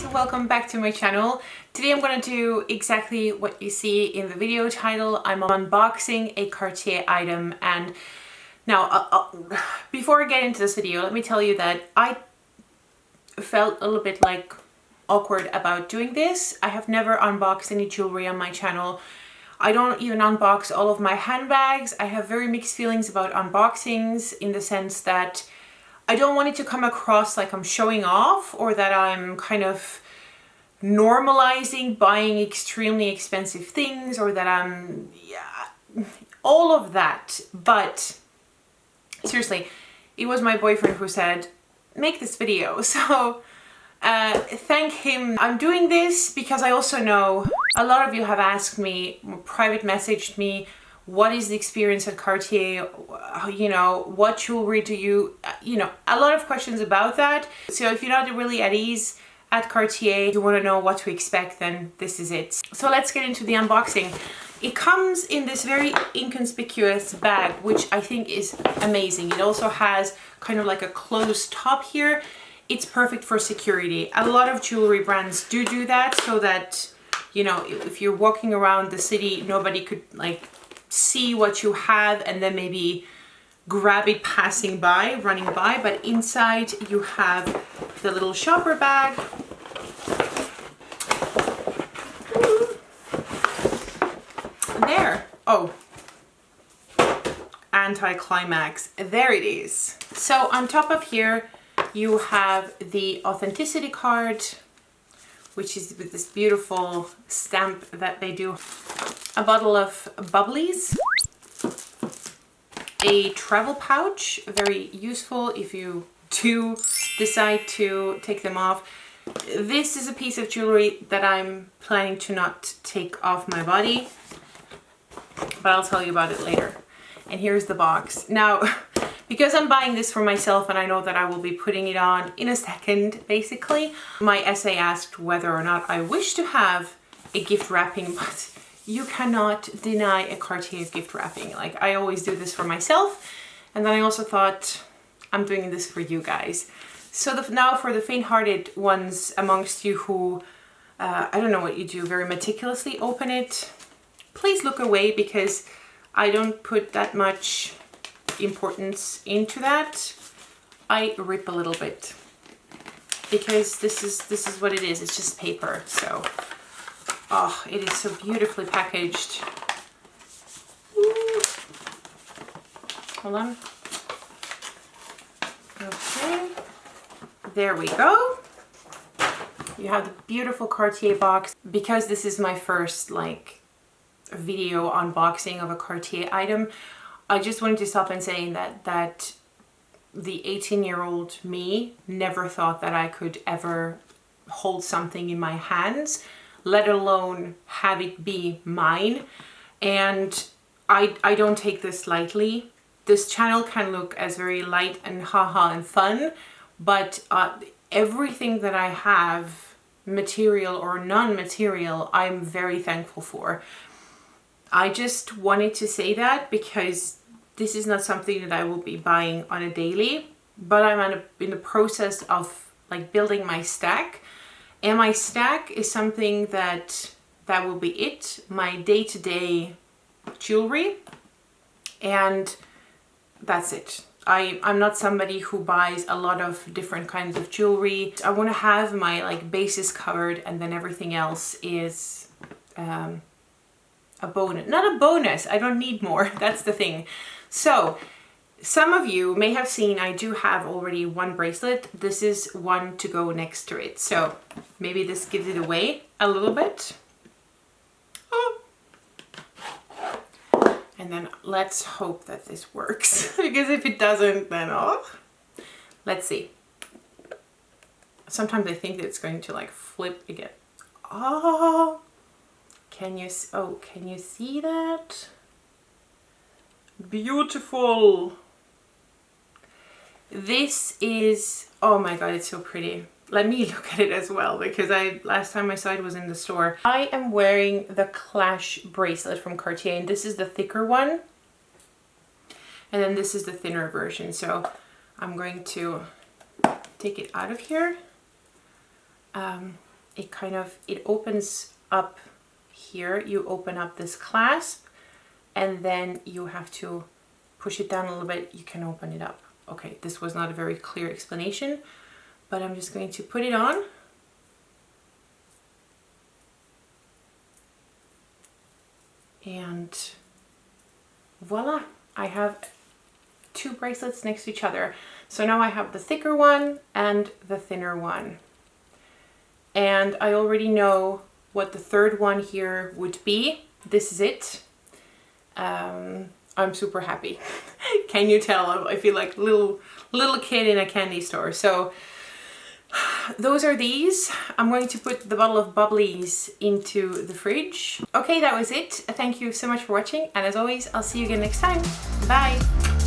guys, welcome back to my channel. Today I'm going to do exactly what you see in the video title. I'm unboxing a Cartier item, and now before I get into this video, let me tell you that I felt a little bit like awkward about doing this. I have never unboxed any jewelry on my channel. I don't even unbox all of my handbags. I have very mixed feelings about unboxings in the sense that I don't want it to come across like I'm showing off or that I'm kind of normalizing buying extremely expensive things or that I'm, all of that. But seriously, it was my boyfriend who said, make this video. So thank him. I'm doing this because I also know a lot of you have asked me, private messaged me, what is the experience at Cartier? You know, what jewelry do you know, a lot of questions about that. So if you're not really at ease at Cartier, you want to know what to expect, then this is it. So let's get into the unboxing. It comes in this very inconspicuous bag, which I think is amazing. It also has kind of like a closed top here. It's perfect for security. A lot of jewelry brands do that so that, you know, if you're walking around the city, nobody could like see what you have and then maybe grab it passing by, running by. But inside you have the little shopper bag. There. Oh, anticlimax. There it is. So on top of here you have the authenticity card, which is with this beautiful stamp that they do. A bottle of bubblies, a travel pouch, very useful if you do decide to take them off. This is a piece of jewelry that I'm planning to not take off my body, but I'll tell you about it later. And here's the box. Now, because I'm buying this for myself and I know that I will be putting it on in a second, basically, my essay asked whether or not I wish to have a gift wrapping, but you cannot deny a Cartier gift wrapping. Like, I always do this for myself, and then I also thought I'm doing this for you guys. So now for the faint-hearted ones amongst you who, I don't know what you do, very meticulously open it, please look away because I don't put that much importance into that. I rip a little bit because this is what it is. It's just paper. So oh, it is so beautifully packaged. Ooh. Hold on. Okay, there we go. You have the beautiful Cartier box. Because this is my first like video unboxing of a Cartier item, I just wanted to stop and say that the 18-year-old me never thought that I could ever hold something in my hands, let alone have it be mine. And I don't take this lightly. This channel can look as very light and haha and fun, but everything that I have, material or non-material, I'm very thankful for. I just wanted to say that because this is not something that I will be buying on a daily, but I'm in the process of like building my stack. And my stack is something that will be it, my day-to-day jewelry, and that's it. I'm not somebody who buys a lot of different kinds of jewelry. I want to have my like bases covered, and then everything else is a bonus. Not a bonus, I don't need more, that's the thing. So some of you may have seen I do have already one bracelet. This is one to go next to it. So maybe this gives it away a little bit. Oh. And then let's hope that this works. Because if it doesn't, then oh. Let's see. Sometimes I think that it's going to like flip again. Oh. Can you see that? Beautiful. This is, oh my god, it's so pretty. Let me look at it as well, because last time I saw it was in the store. I am wearing the Clash bracelet from Cartier, and this is the thicker one, and then this is the thinner version. So I'm going to take it out of here. it opens up here. You open up this clasp and then you have to push it down a little bit. You can open it up. Okay, this was not a very clear explanation, but I'm just going to put it on. And voila, I have two bracelets next to each other. So now I have the thicker one and the thinner one. And I already know what the third one here would be. This is it. I'm super happy. Can you tell? I feel like little kid in a candy store. So those are these. I'm going to put the bottle of bubblies into the fridge. Okay, that was it. Thank you so much for watching. And as always, I'll see you again next time. Bye.